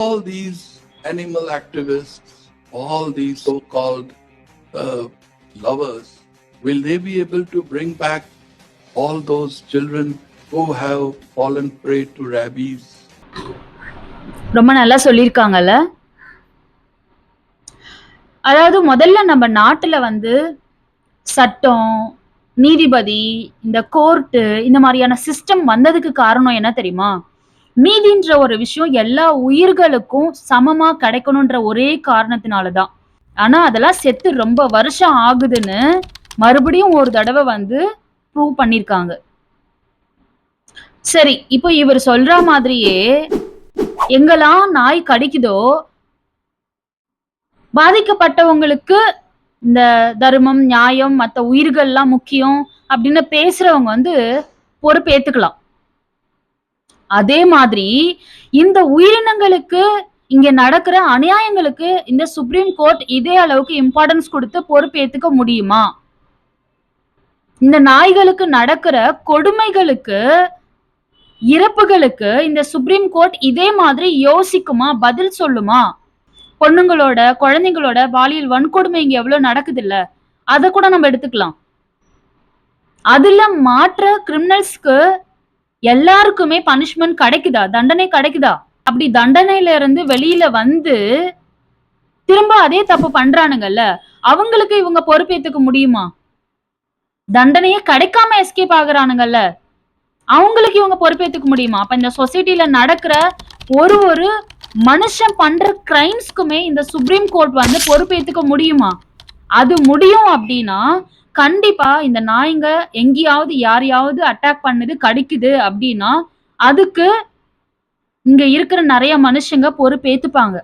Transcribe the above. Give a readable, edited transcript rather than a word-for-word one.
all these animal activists, all these so-called lovers, will they be able to bring back all those children who have fallen prey to rabies? ரொம்ப நல்லா சொல்லியிருக்காங்கல்ல. அதாவது முதல்ல நம்ம நாட்டுல சட்டம், நீதிபதி, இந்த கோர்ட்டு இந்த மாதிரியான சிஸ்டம் வந்ததுக்கு காரணம் என்ன தெரியுமா? நீதின்ற ஒரு விஷயம் எல்லா உயிர்களுக்கும் சமமா கிடைக்கணும்ன்ற ஒரே காரணத்தினாலதான். ஆனா அதெல்லாம் செத்து ரொம்ப வருஷம் ஆகுதுன்னு மறுபடியும் ஒரு தடவை ப்ரூவ் பண்ணிருக்காங்க. சரி, இப்போ இவர் சொல்ற மாதிரியே எங்கெல்லாம் நாய் கடிக்குதோ பாதிக்கப்பட்டவங்களுக்கு இந்த தர்மம், நியாயம், மற்ற உயிர்கள்லாம் முக்கியம் அப்படின்னு பேசுறவங்க பொறுப்பேத்துக்கலாம். அதே மாதிரி இந்த உயிரினங்களுக்கு இங்க நடக்கிற அநியாயங்களுக்கு இந்த சுப்ரீம் கோர்ட் இதே அளவுக்கு இம்பார்ட்டன்ஸ் கொடுத்து பொறுப்பேத்துக்க முடியுமா? இந்த நாய்களுக்கு நடக்கிற கொடுமைகளுக்கு, இறப்புகளுக்கு இந்த சுப்ரீம் கோர்ட் இதே மாதிரி யோசிக்குமா, பதில் சொல்லுமா? பொண்ணுங்களோட, குழந்தைங்களோட பாலியல் வன்கொடுமை இங்க எவ்வளவு நடக்குது இல்ல, அத கூட நம்ம எடுத்துக்கலாம். அதுல மாற்ற கிரிமினல்ஸ்க்கு எல்லாருக்குமே பனிஷ்மெண்ட் கிடைக்குதா, தண்டனை கிடைக்குதா? அப்படி தண்டனையில இருந்து வெளியில திரும்ப அதே தப்பு பண்றானுங்கல்ல, அவங்களுக்கு இவங்க பொறுப்பேத்துக்க முடியுமா? தண்டனையே கிடைக்காம எஸ்கேப் ஆகுறானுங்கல்ல, அவங்களுக்கு இவங்க பொறுப்பேத்துக்க முடியுமா? அப்ப இந்த சொசைட்டில நடக்கிற ஒரு மனுஷன் பண்ற கிரைம்ஸ்க்குமே இந்த சுப்ரீம் கோர்ட் பொறுப்பேத்துக்க முடியுமா? அது முடியும் அப்படின்னா கண்டிப்பா இந்த நாய்ங்க எங்கேயாவது யாரையாவது அட்டாக் பண்ணுது, கடிக்குது அப்படின்னா அதுக்கு இங்க இருக்கிற நிறைய மனுஷங்க பொறுப்பேத்துப்பாங்க.